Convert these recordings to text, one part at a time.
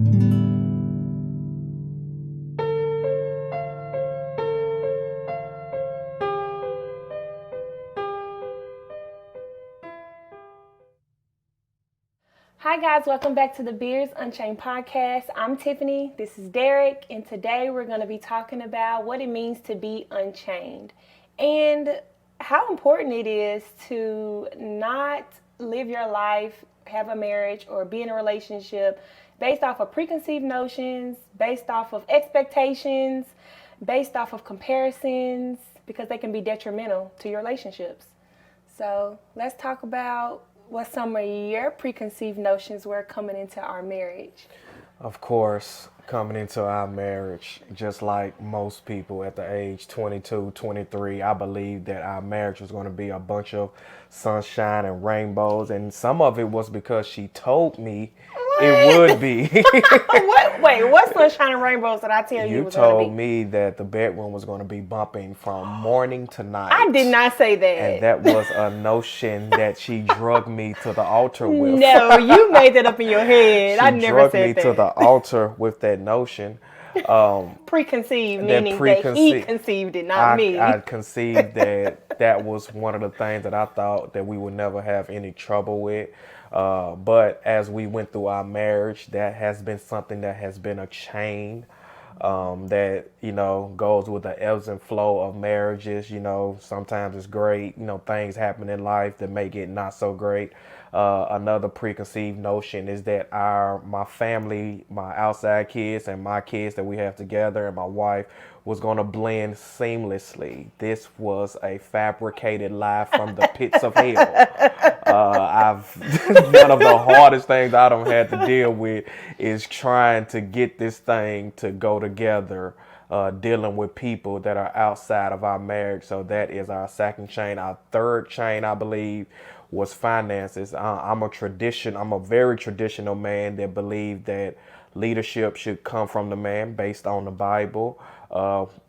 Hi guys, welcome back to the Unchained Podcast. I'm Tiffany, this is Derek, and today we're going to be talking about what it means to be unchained and how important it is to not live your life, have a marriage, or be in a relationship based off of preconceived notions, based off of expectations, based off of comparisons, because they can be detrimental to your relationships. So let's talk about what some of your preconceived notions were coming into our marriage. Of course, coming into our marriage, just like most people at the age 22, 23, I believed that our marriage was going to be a bunch of sunshine and rainbows. And some of it was because she told me it would be. What sunshine and rainbows did I tell you was going to be? You told me that the bedroom was going to be bumping from morning to night. I did not say that. And that was a notion that she drugged me to the altar with. No, you made that up in your head. I never said that. She drugged me to the altar with that notion. Preconceived, meaning that he conceived it, not me. I conceived that was one of the things that I thought that we would never have any trouble with. But as we went through our marriage, that has been something that has been a chain that, goes with the ebbs and flow of marriages. Sometimes it's great. Things happen in life that make it not so great. Another preconceived notion is that my family, my outside kids and my kids that we have together and my wife was going to blend seamlessly. This was a fabricated lie from the pits of hell. One of the hardest things I don't have to deal with is trying to get this thing to go together, dealing with people that are outside of our marriage. So that is our second chain. Our third chain, I believe, was finances. I'm a very traditional man that believed that leadership should come from the man based on the Bible.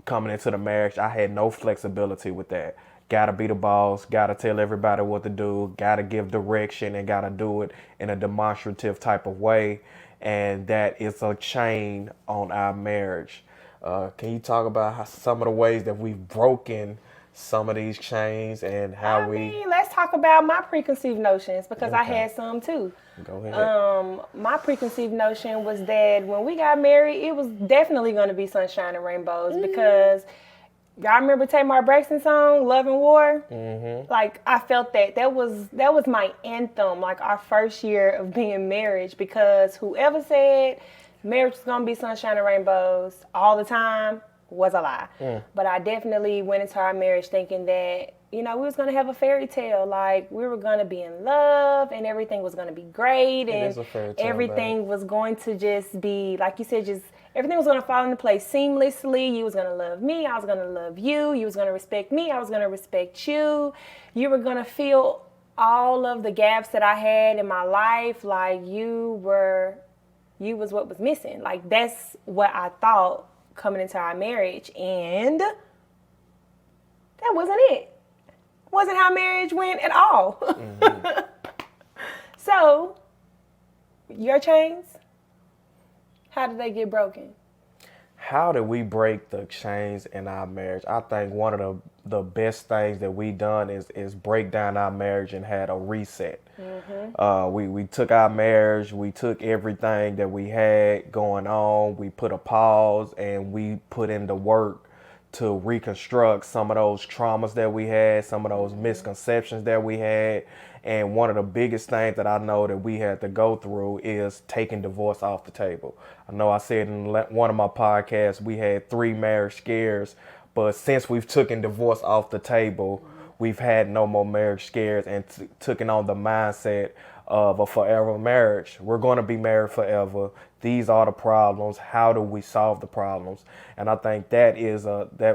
Coming into the marriage, I had no flexibility with that. Gotta be the boss, gotta tell everybody what to do, gotta give direction, and gotta do it in a demonstrative type of way. And that is a chain on our marriage. Can you talk about some of the ways that we've broken some of these chains and how let's talk about my preconceived notions because I had some too. Go ahead. My preconceived notion was that when we got married, it was definitely going to be sunshine and rainbows because y'all remember Tamar Braxton's song "Love and War"? Mm-hmm. Like I felt that was my anthem, like our first year of being married, because whoever said marriage was going to be sunshine and rainbows all the time was a lie. But I definitely went into our marriage thinking that, we was going to have a fairy tale. Like, we were going to be in love and everything was going to be great. And everything was going to just be, like you said, just everything was going to fall into place seamlessly. You was going to love me. I was going to love you. You was going to respect me. I was going to respect you. You were going to fill all of the gaps that I had in my life. Like, you was what was missing. Like, that's what I thought coming into our marriage, and that wasn't it. Wasn't how marriage went at all. Mm-hmm. So, your chains, how did they get broken? How did we break the chains in our marriage? I think one of the best things that we done is break down our marriage and had a reset. Mm-hmm. We took our marriage, we took everything that we had going on, we put a pause and we put in the work to reconstruct some of those traumas that we had, some of those misconceptions that we had. And one of the biggest things that I know that we had to go through is taking divorce off the table. I know I said in one of my podcasts we had 3 marriage scares, but since we've taken divorce off the table, we've had no more marriage scares and taken on the mindset of a forever marriage. We're going to be married forever. These are the problems. How do we solve the problems? And I think that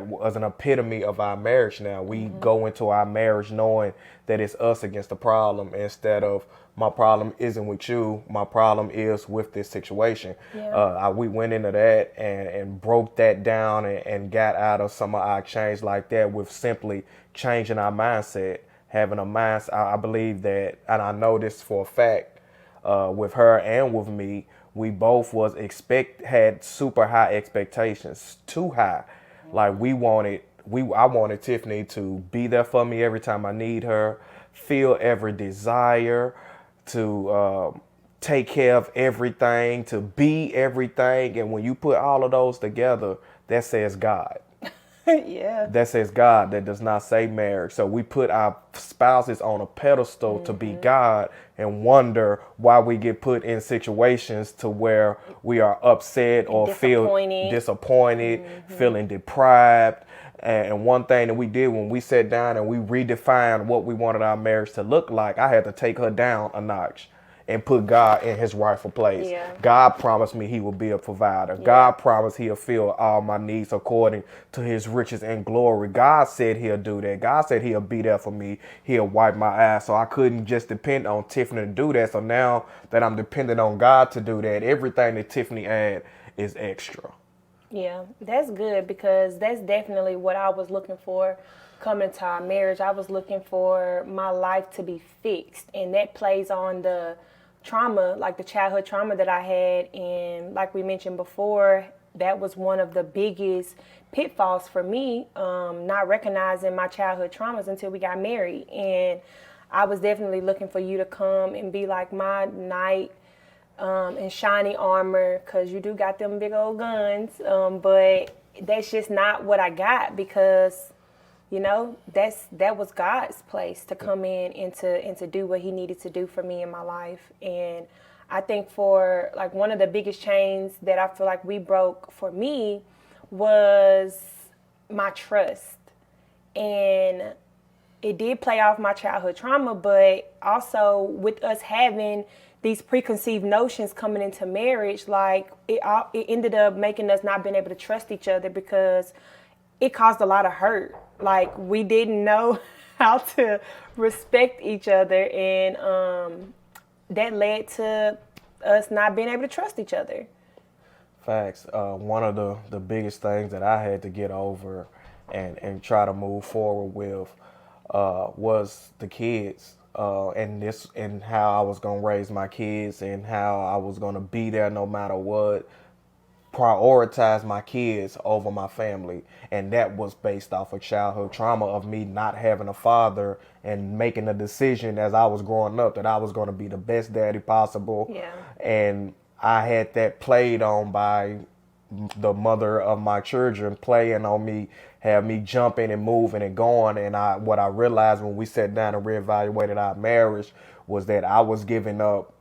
was an epitome of our marriage now. We go into our marriage knowing that it's us against the problem instead of my problem isn't with you, my problem is with this situation. Yeah. We went into that and broke that down and got out of some of our chains like that with simply changing our mindset, having a mindset. I believe that, and I know this for a fact, with her and with me, we both had super high expectations, too high. Like I wanted Tiffany to be there for me every time I need her, feel every desire, to take care of everything, to be everything. And when you put all of those together, that says God. Yeah. That says God. That does not say marriage. So we put our spouses on a pedestal to be God and wonder why we get put in situations to where we are upset or feel disappointed, feeling deprived. And one thing that we did when we sat down and we redefined what we wanted our marriage to look like, I had to take her down a notch and put God in his rightful place. Yeah. God promised me he would be a provider. Yeah. God promised he'll fill all my needs according to his riches and glory. God said he'll do that. God said he'll be there for me. He'll wipe my eyes. So I couldn't just depend on Tiffany to do that. So now that I'm dependent on God to do that, everything that Tiffany had is extra. Yeah, that's good, because that's definitely what I was looking for coming to our marriage. I was looking for my life to be fixed, and that plays on the trauma, like the childhood trauma that I had. And like we mentioned before, that was one of the biggest pitfalls for me, not recognizing my childhood traumas until we got married. And I was definitely looking for you to come and be like my knight in shiny armor, because you do got them big old guns, but that's just not what I got, because that was God's place to come in and to do what he needed to do for me in my life. And I think for like one of the biggest chains that I feel like we broke for me was my trust. And it did play off my childhood trauma, but also with us having these preconceived notions coming into marriage, like it ended up making us not being able to trust each other, because it caused a lot of hurt. Like we didn't know how to respect each other, and that led to us not being able to trust each other. Facts. One of the biggest things that I had to get over and try to move forward with was the kids, and how I was gonna raise my kids and how I was gonna be there no matter what. Prioritize my kids over my family, and that was based off of childhood trauma of me not having a father and making a decision as I was growing up that I was going to be the best daddy possible. Yeah. And I had that played on by the mother of my children, playing on me, have me jumping and moving and going. And what I realized when we sat down and reevaluated our marriage was that I was giving up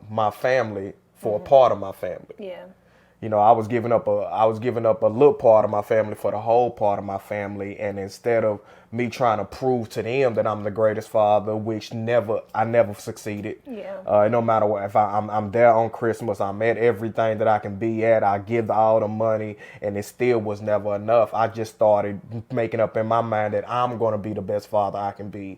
my family for a part of my family. Yeah. I was giving up a little part of my family for the whole part of my family. And instead of me trying to prove to them that I'm the greatest father, which I never succeeded. Yeah. No matter what, if I'm there on Christmas, I'm at everything that I can be at. I give all the money, and it still was never enough. I just started making up in my mind that I'm going to be the best father I can be,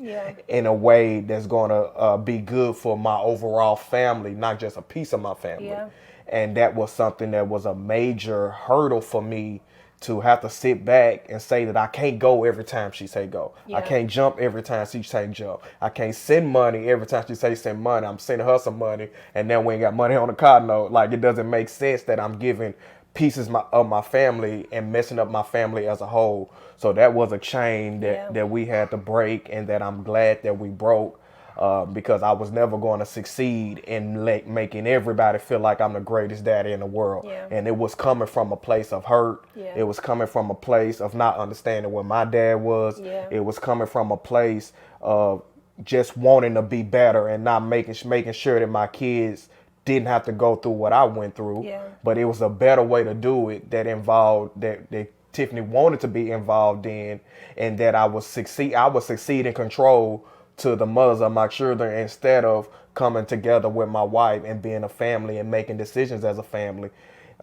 in a way that's going to be good for my overall family, not just a piece of my family. Yeah. And that was something that was a major hurdle for me, to have to sit back and say that I can't go every time she say go. Yeah. I can't jump every time she say jump. I can't send money every time she say send money. I'm sending her some money, and then we ain't got money on the card note. Like, it doesn't make sense that I'm giving pieces of my family and messing up my family as a whole. So that was a chain that we had to break, and that I'm glad that we broke. Because I was never going to succeed in making everybody feel like I'm the greatest daddy in the world. Yeah. And it was coming from a place of hurt. Yeah. It was coming from a place of not understanding where my dad was. Yeah. It was coming from a place of just wanting to be better and not making sure that my kids didn't have to go through what I went through. Yeah. But it was a better way to do it that involved that Tiffany wanted to be involved in, and that I would succeed in control to the mothers of my children, instead of coming together with my wife and being a family and making decisions as a family.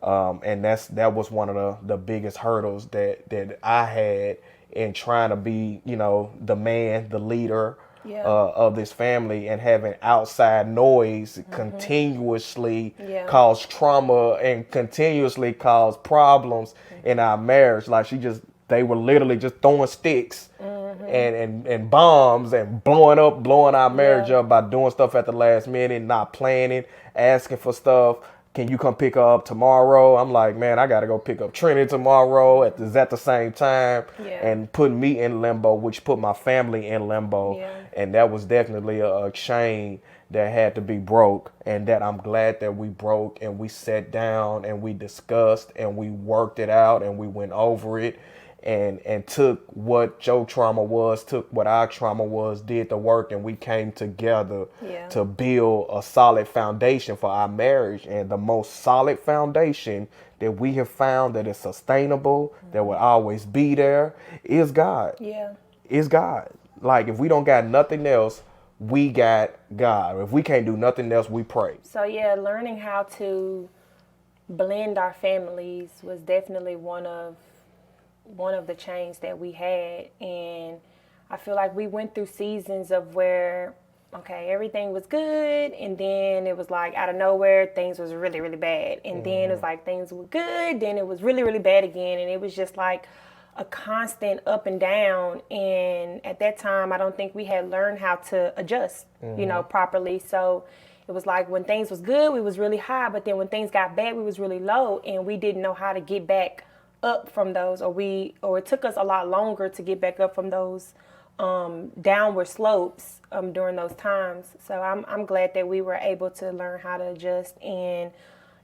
And that was one of the biggest hurdles that I had in trying to be, the man, the leader of this family, and having outside noise continuously cause trauma and continuously cause problems in our marriage. Like, she just they were literally just throwing sticks and bombs and blowing our marriage up by doing stuff at the last minute, not planning, asking for stuff. Can you come pick her up tomorrow? I'm like, man, I got to go pick up Trinity tomorrow at the same time, and put me in limbo, which put my family in limbo. Yeah. And that was definitely a chain that had to be broke, and that I'm glad that we broke, and we sat down and we discussed and we worked it out and we went over it. And took what your trauma was, took what our trauma was, did the work, and we came together to build a solid foundation for our marriage. And the most solid foundation that we have found that is sustainable, that will always be there, is God. Yeah. Is God. Like, if we don't got nothing else, we got God. If we can't do nothing else, we pray. So yeah, learning how to blend our families was definitely one of the chains that we had. And I feel like we went through seasons of where, okay, everything was good, and then it was like out of nowhere things was really, really bad, and then it was like things were good, then it was really, really bad again, and it was just like a constant up and down. And at that time I don't think we had learned how to adjust properly. So it was like when things was good we was really high, but then when things got bad we was really low, and we didn't know how to get back up from those, or it took us a lot longer to get back up from those downward slopes during those times. So I'm glad that we were able to learn how to adjust, and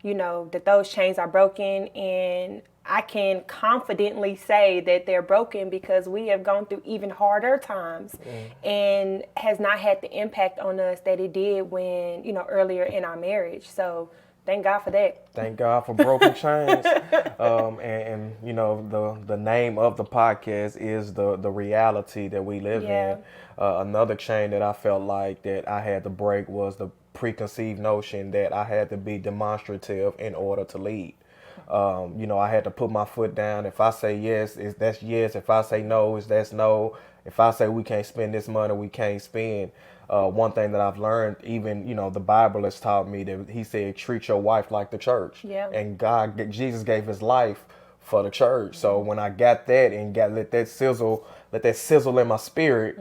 that those chains are broken, and I can confidently say that they're broken because we have gone through even harder times and has not had the impact on us that it did when earlier in our marriage. So thank God for that. Thank God for broken chains. And the name of the podcast is the reality that we live in. Another chain that I felt like that I had to break was the preconceived notion that I had to be demonstrative in order to lead. I had to put my foot down. If I say yes, that's yes. If I say no, that's no. If I say we can't spend this money, we can't spend. One thing that I've learned, even, the Bible has taught me that he said, treat your wife like the church. Yeah. And Jesus gave his life for the church. So when I got that and let that sizzle in my spirit,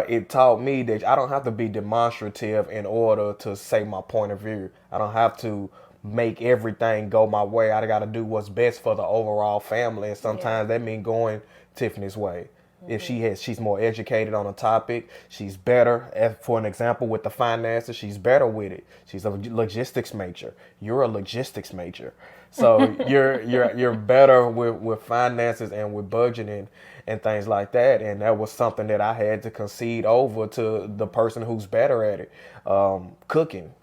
it taught me that I don't have to be demonstrative in order to say my point of view. I don't have to make everything go my way. I got to do what's best for the overall family. And sometimes that means going Tiffany's way. If she's more educated on a topic, she's better. For an example, with the finances, she's better with it. She's a logistics major. You're a logistics major, so you're better with finances and with budgeting and things like that. And that was something that I had to concede over to the person who's better at it. Cooking.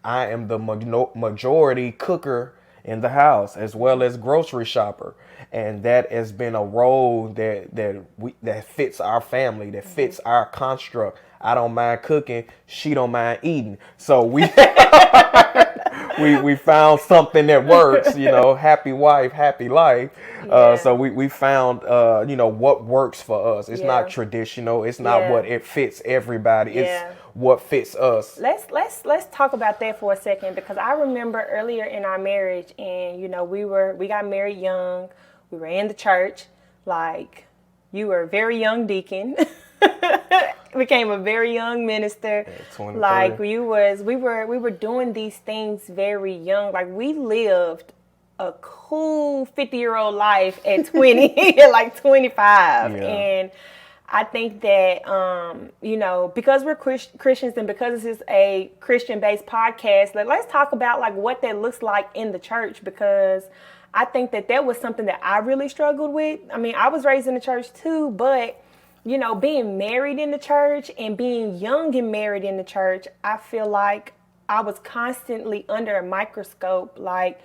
I am the majority cooker in the house, as well as grocery shopper, and that has been a role that fits our family, that fits our construct. I don't mind cooking, she don't mind eating, so we we found something that works. Happy wife, happy life. So we found what works for us. It's not traditional. It's not what it fits everybody. It's what fits us. Let's talk about that for a second, because I remember earlier in our marriage, and we got married young. We were in the church. Like, you were a very young deacon. Became a very young minister. Like, we were doing these things very young. Like, we lived a cool 50-year-old life at 20, like 25. And I think that, because we're Christians, and because this is a Christian-based podcast, let's talk about like what that looks like in the church, because I think that was something that I really struggled with. I mean, I was raised in the church too, but being married in the church and being young and married in the church, I feel like I was constantly under a microscope, like,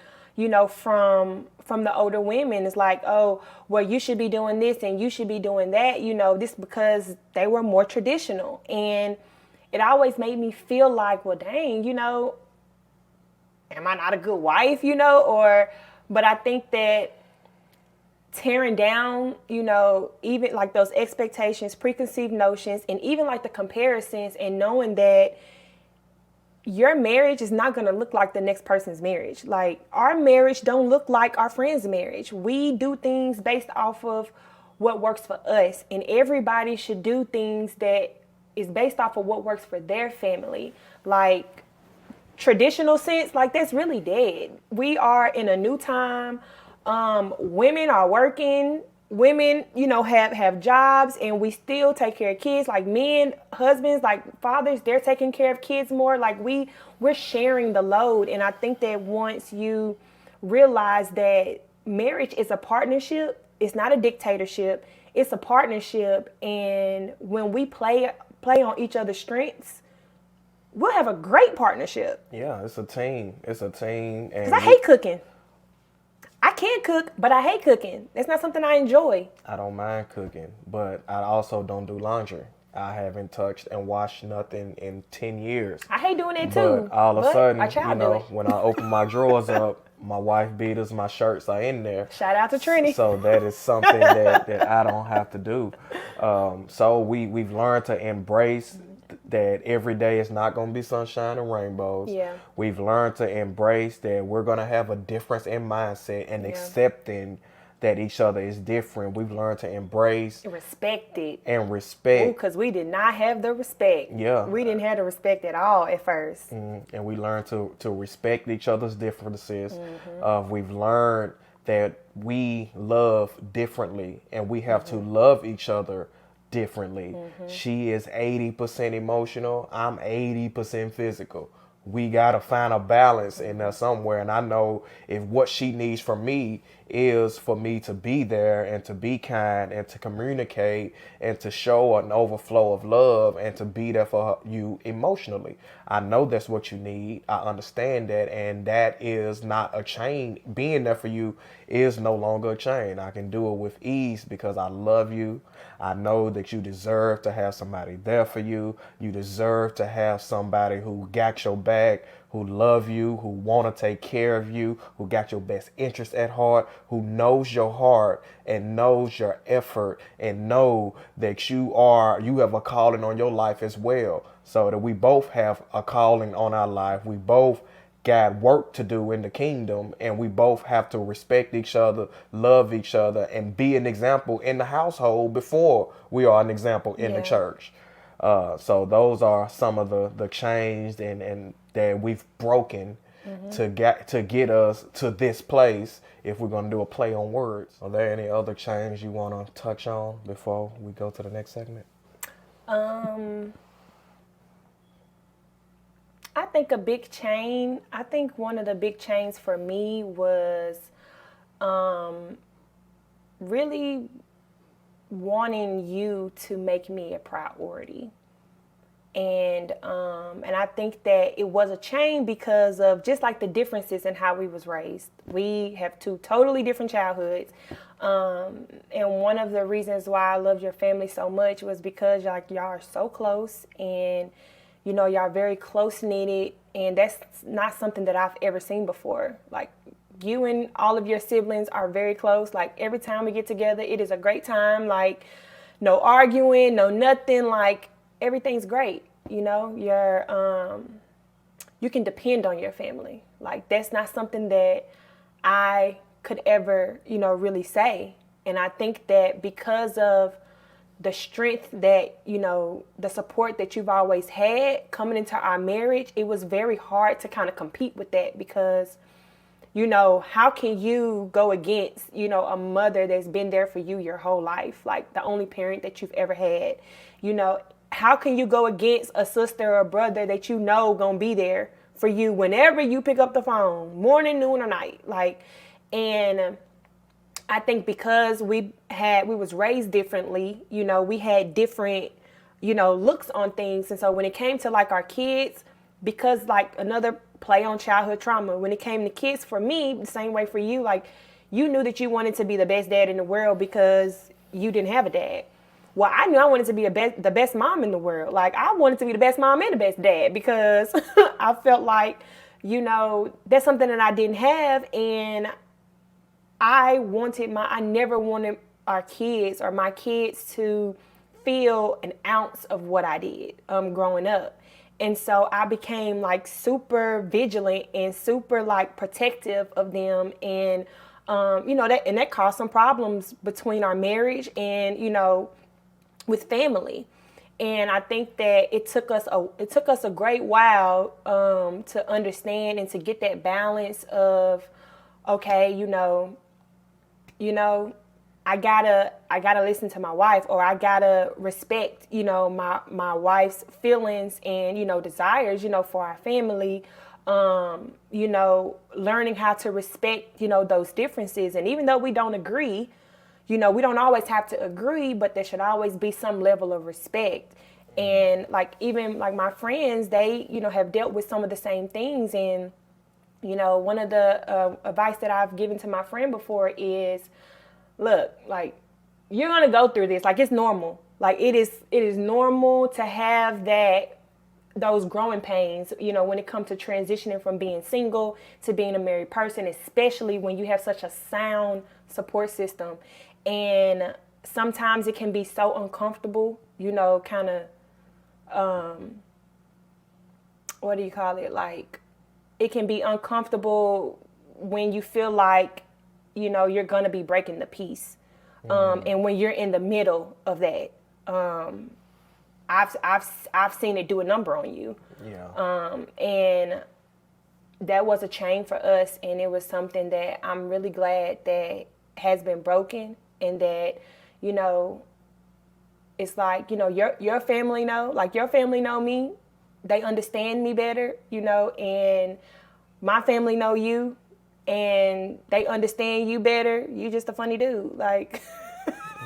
from the older women. It's like, oh, well, you should be doing this and you should be doing that, this because they were more traditional. And it always made me feel like, well, dang, am I not a good wife, but I think that tearing down, even like those expectations, preconceived notions, and even like the comparisons, and knowing that your marriage is not going to look like the next person's marriage. Like, our marriage don't look like our friend's marriage. We do things based off of what works for us, and everybody should do things that is based off of what works for their family. Like, traditional sense, like, that's really dead. We are in a new time. Women are working. Women, have jobs, and we still take care of kids. Like, men, husbands, like fathers, they're taking care of kids more. Like, we're sharing the load. And I think that once you realize that marriage is a partnership, it's not a dictatorship, it's a partnership. And when we play on each other's strengths, we'll have a great partnership. Yeah, it's a team. It's a team. Because I hate cooking. I can't cook, but I hate cooking. It's not something I enjoy. I don't mind cooking, but I also don't do laundry. I haven't touched and washed nothing in 10 years. I hate doing it too. But all of a sudden, do when I open my drawers up, my wife beaters, my shirts are in there. Shout out to Trini. So that is something that I don't have to do. So we've learned to embrace that every day is not going to be sunshine and rainbows. Yeah. We've learned to embrace that we're going to have a difference in mindset and accepting that each other is different. We've learned to embrace respect it. And respect. Because we did not have the respect. Yeah. We didn't have the respect at all at first. And we learned to respect each other's differences. We've learned that we love differently, and we have to love each other differently. She is 80% emotional. I'm 80% physical. We got to find a balance in there somewhere. And I know if what she needs from me is for me to be there and to be kind and to communicate and to show an overflow of love and to be there for you emotionally. I know that's what you need. I understand that. And that is not a chain. Being there for you is no longer a chain. I can do it with ease because I love you. I know that you deserve to have somebody there for you. You deserve to have somebody who got your back, who love you, who want to take care of you, who got your best interest at heart, who knows your heart and knows your effort and know that you have a calling on your life as well. So that we both have a calling on our life. We both got work to do in the kingdom, and we both have to respect each other, love each other, and be an example in the household before we are an example in the church. So those are some of the chains and that we've broken to get us to this place. If we're going to do a play on words, are there any other chains you want to touch on before we go to the next segment? I think one of the big chains for me was really wanting you to make me a priority. And I think that it was a chain because of just like the differences in how we was raised. We have two totally different childhoods. And one of the reasons why I loved your family so much was because y'all are so close, and y'all are very close-knitted, and that's not something that I've ever seen before. Like, you and all of your siblings are very close. Like, every time we get together, it is a great time. Like, no arguing, no nothing. Like, everything's great. You can depend on your family. Like, that's not something that I could ever, really say. And I think that because of the strength that, the support that you've always had coming into our marriage, it was very hard to kind of compete with that because, how can you go against, a mother that's been there for you your whole life, like the only parent that you've ever had? How can you go against a sister or a brother that gonna be there for you whenever you pick up the phone, morning, noon, or night? And I think because we was raised differently, we had different, looks on things. And so when it came to like our kids, because like another play on childhood trauma, when it came to kids, for me, the same way for you, like you knew that you wanted to be the best dad in the world because you didn't have a dad. Well, I knew I wanted to be the best mom in the world. Like, I wanted to be the best mom and the best dad because I felt like, that's something that I didn't have. And I never wanted our kids or my kids to feel an ounce of what I did growing up. And so I became like super vigilant and super like protective of them. And, that caused some problems between our marriage and, with family. And I think that it took us a great while to understand and to get that balance of, okay, I gotta listen to my wife, or I gotta respect, my wife's feelings and, desires, for our family. Learning how to respect, those differences. And even though we don't agree, we don't always have to agree, but there should always be some level of respect. And like, even like my friends, they, have dealt with some of the same things. And, one of the advice that I've given to my friend before is, look, like, you're going to go through this. Like, it's normal. Like, it is normal to have those growing pains, when it comes to transitioning from being single to being a married person, especially when you have such a sound support system. And sometimes it can be so uncomfortable, kind of, what do you call it? Like, it can be uncomfortable when you feel like, you're going to be breaking the peace. And when you're in the middle of that, I've seen it do a number on you. Yeah. And that was a chain for us. And it was something that I'm really glad that has been broken, and that, it's like, your family your family know me. They understand me better, and my family know you, and they understand you better. You just a funny dude. Like,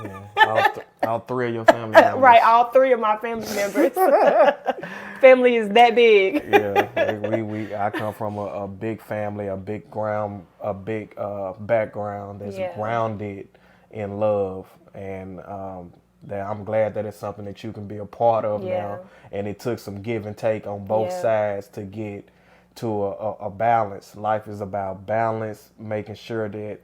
yeah, all three of your family members. Right, all three of my family members. Family is that big. Yeah, I come from a big family, a big background that's grounded in love, and that I'm glad that it's something that you can be a part of now. And it took some give and take on both sides to get to a balance. Life is about balance, making sure that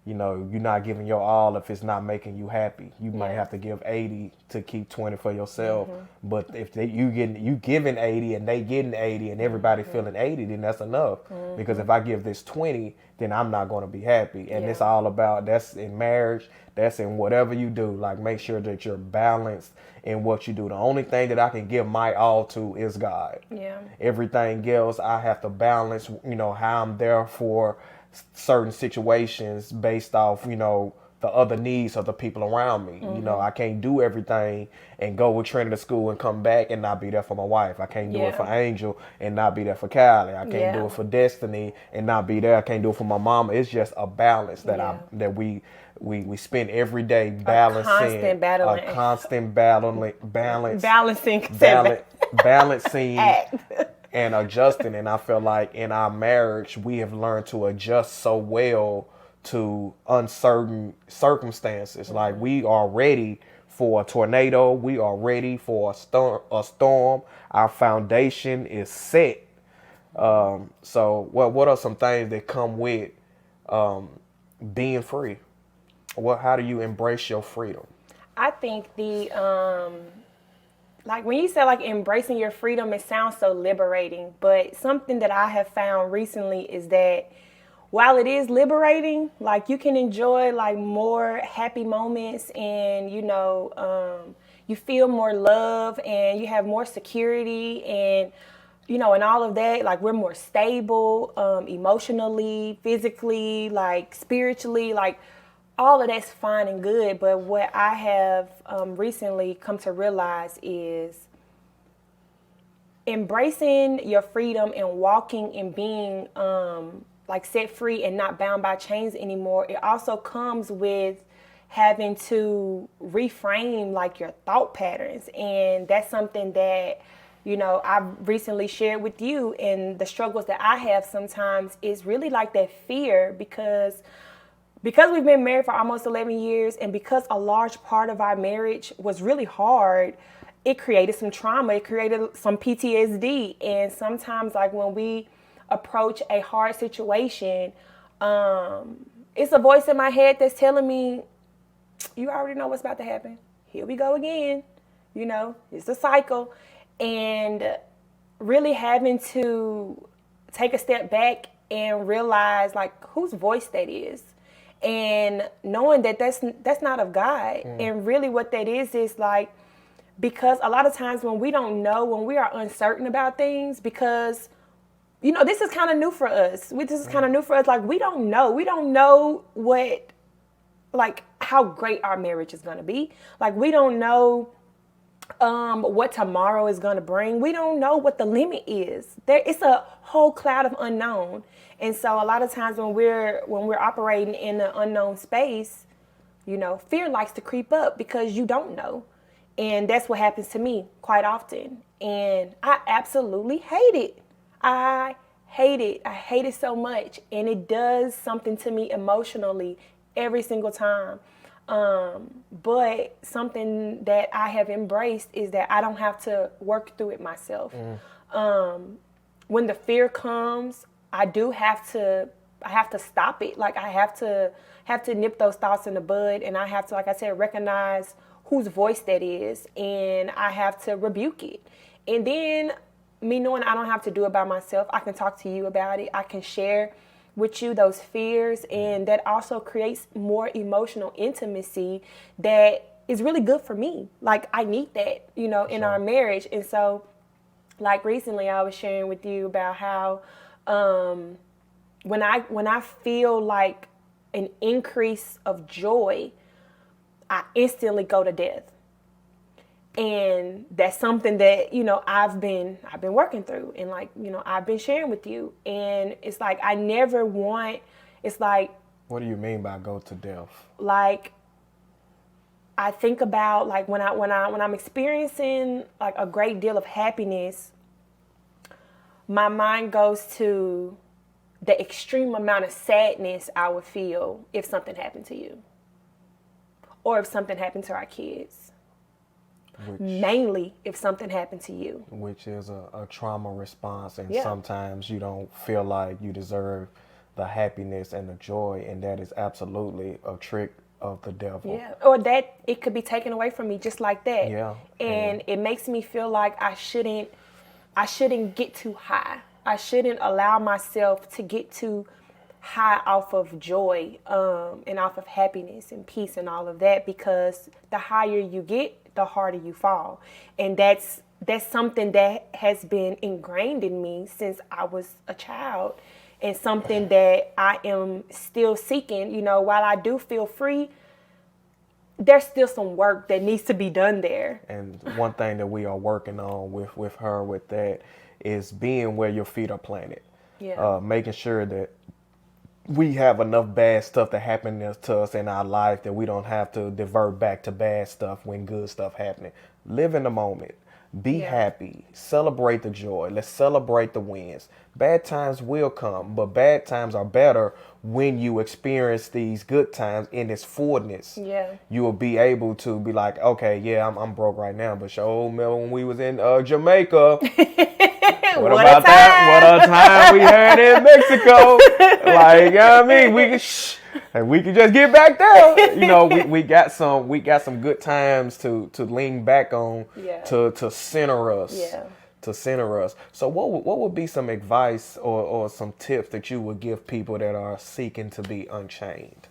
you're not giving your all if it's not making you happy. You might have to give 80 to keep 20 for yourself. But if you giving 80 and they getting 80 and everybody feeling 80, then that's enough. Because if I give this 20, then I'm not going to be happy. And it's all about, that's in marriage, that's in whatever you do. Like, make sure that you're balanced in what you do. The only thing that I can give my all to is God. Yeah. Everything else I have to balance, how I'm there for certain situations based off, the other needs of the people around me. I can't do everything and go with Trina to school and come back and not be there for my wife. I can't do it for Angel and not be there for Callie. I can't do it for Destiny and not be there. I can't do it for my mama. It's just a balance that we spend every day balancing. A constant balancing and adjusting. And I feel like in our marriage, we have learned to adjust so well to uncertain circumstances. Like, we are ready for a tornado. We are ready for a storm. Our foundation is set. So what are some things that come with being free? How do you embrace your freedom? I think like, when you say like embracing your freedom, it sounds so liberating. But something that I have found recently is that while it is liberating, like, you can enjoy like more happy moments, and you feel more love, and you have more security, and and all of that. Like, we're more stable, emotionally, physically, like spiritually, like all of that's fine and good. But what I have recently come to realize is embracing your freedom and walking and being like set free and not bound by chains anymore. It also comes with having to reframe like your thought patterns. And that's something that, I've recently shared with you. And the struggles that I have sometimes is really like that fear, because we've been married for almost 11 years, and because a large part of our marriage was really hard, it created some trauma. It created some PTSD. And sometimes, like, when we approach a hard situation, it's a voice in my head that's telling me, you already know what's about to happen. Here we go again. It's a cycle. And really having to take a step back and realize like whose voice that is, and knowing that that's not of God. And really what that is like, because a lot of times when we don't know, when we are uncertain about things, because this is kind of new for us. This is kind of new for us. Like we don't know what, like how great our marriage is going to be. Like we don't know what tomorrow is going to bring. We don't know what the limit is. It's a whole cloud of unknown. And so a lot of times when we're operating in the unknown space, fear likes to creep up because you don't know. And that's what happens to me quite often. And I absolutely hate it. I hate it. I hate it so much. And it does something to me emotionally every single time. But something that I have embraced is that I don't have to work through it myself. When the fear comes, I have to stop it. Like I have to nip those thoughts in the bud, and I have to, like I said, recognize whose voice that is, and I have to rebuke it. And then me knowing I don't have to do it by myself, I can talk to you about it. I can share with you those fears, and that also creates more emotional intimacy that is really good for me. Like I need that, in our marriage. And so like recently I was sharing with you about how when I feel like an increase of joy, I instantly go to death. And that's something that, I've been working through, and like, I've been sharing with you. And it's like, I never want, it's like. What do you mean by go to death? Like, I think about like when I'm experiencing like a great deal of happiness, my mind goes to the extreme amount of sadness I would feel if something happened to you. Or if something happened to our kids. Mainly if something happened to you. Which is a trauma response, and sometimes you don't feel like you deserve the happiness and the joy, and that is absolutely a trick of the devil. Yeah, or that it could be taken away from me just like that. Yeah. And it makes me feel like I shouldn't get too high. I shouldn't allow myself to get too high off of joy and off of happiness and peace and all of that, because the higher you get, the harder you fall. And that's something that has been ingrained in me since I was a child, and something that I am still seeking. While I do feel free, there's still some work that needs to be done there. And one thing that we are working on with her with that is being where your feet are planted. Yeah. Making sure that we have enough bad stuff that happens to us in our life that we don't have to divert back to bad stuff when good stuff happening. Live in the moment. Be happy. Celebrate the joy. Let's celebrate the wins. Bad times will come, but bad times are better when you experience these good times in its fullness. Yeah. You will be able to be like, okay, yeah, I'm broke right now, but show me when we was in Jamaica. What about that? What a time we had in Mexico. Like, I mean, we can just get back there. We got some good times to lean back on, to center us. Yeah. To center us. So what would be some advice or some tips that you would give people that are seeking to be unchained?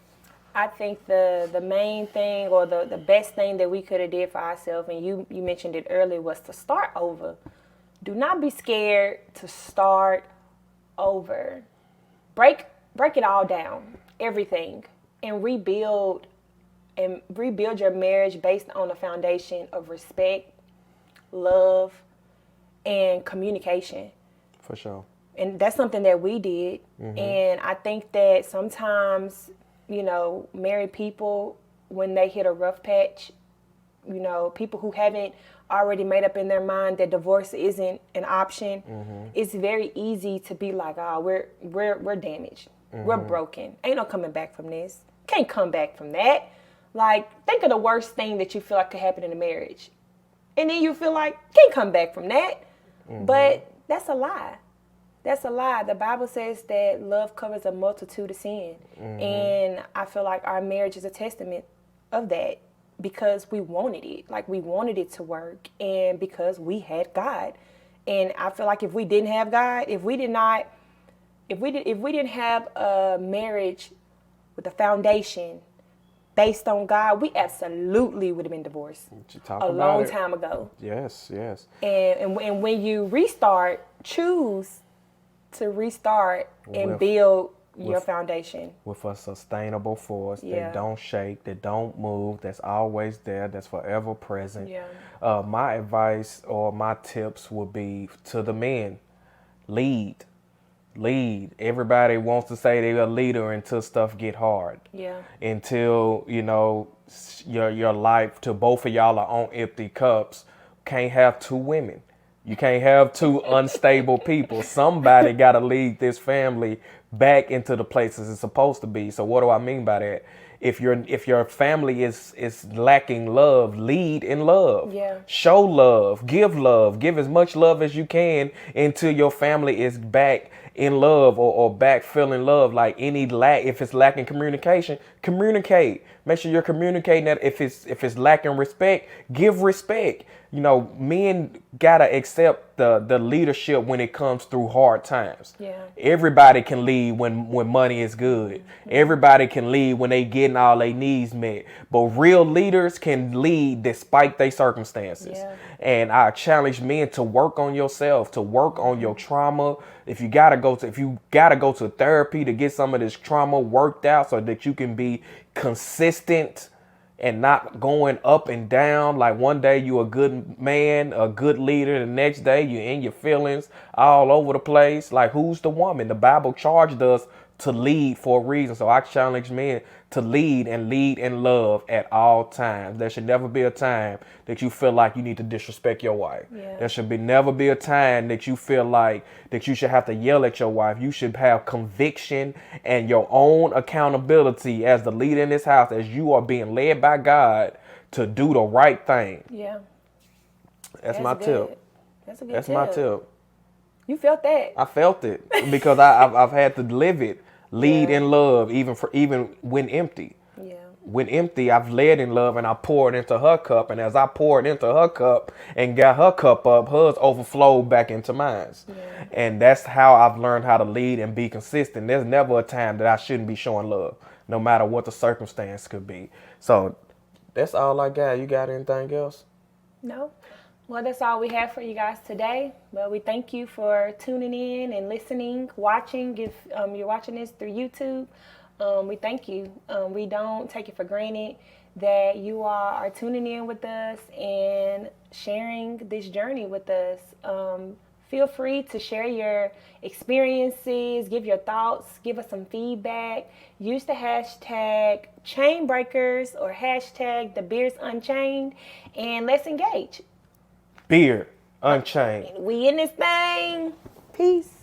I think the main thing, or the best thing that we could have did for ourselves, and you mentioned it earlier, was to start over. Do not be scared to start over. Break it all down, everything, and rebuild your marriage based on a foundation of respect, love, and communication. For sure. And that's something that we did. Mm-hmm. And I think that sometimes, married people, when they hit a rough patch, people who haven't already made up in their mind that divorce isn't an option, it's very easy to be like, oh, we're damaged. We're broken. Ain't no coming back from this. Can't come back from that. Like, think of the worst thing that you feel like could happen in a marriage. And then you feel like, can't come back from that. But that's a lie. That's a lie. The Bible says that love covers a multitude of sin. And I feel like our marriage is a testament of that, because we wanted it. Like, we wanted it to work, and because we had God. And I feel like if we didn't have God, if we didn't have a marriage with a foundation based on God, we absolutely would have been divorced a long time ago. Yes, yes. And when you restart, choose to restart and build your foundation with a sustainable force that don't shake, that don't move, that's always there, that's forever present. My advice or my tips would be to the men: lead. Everybody wants to say they're a leader until stuff get hard. Until your life, till both of y'all are on empty cups. Can't have two women. You can't have two unstable people. Somebody got to lead this family back into the places it's supposed to be. So what do I mean by that? If your family is lacking love, lead in love. Show love, give as much love as you can until your family is back in love or back feeling love. Like if it's lacking communication, communicate. Make sure you're communicating that. If it's lacking respect, give respect. Men gotta accept the leadership when it comes through hard times. Everybody can lead when money is good. Everybody can lead when they getting all their needs met. But real leaders can lead despite their circumstances. And I challenge men to work on yourself, to work on your trauma. If you gotta go to therapy to get some of this trauma worked out so that you can be consistent and not going up and down. Like one day you a good man, a good leader. The next day you in your feelings all over the place. Like, who's the woman? The Bible charged us to lead for a reason. So I challenge men to lead and lead in love at all times. There should never be a time that you feel like you need to disrespect your wife. There should never be a time that you feel like that you should have to yell at your wife. You should have conviction and your own accountability as the leader in this house, as you are being led by God to do the right thing. That's my tip. That's my tip. You felt that? I felt it because I've had to live it. Lead in love, even when empty. When empty, I've led in love and I poured into her cup. And as I poured into her cup and got her cup up, hers overflowed back into mine. And that's how I've learned how to lead and be consistent. There's never a time that I shouldn't be showing love, no matter what the circumstance could be. So that's all I got. You got anything else? No. Well, that's all we have for you guys today. Well, we thank you for tuning in and listening, watching. If you're watching this through YouTube, we thank you. We don't take it for granted that you are tuning in with us and sharing this journey with us. Feel free to share your experiences, give your thoughts, give us some feedback. Use the hashtag Chainbreakers or hashtag The Beard's Unchained, and let's engage. Beard Unchained. We in this thing. Peace.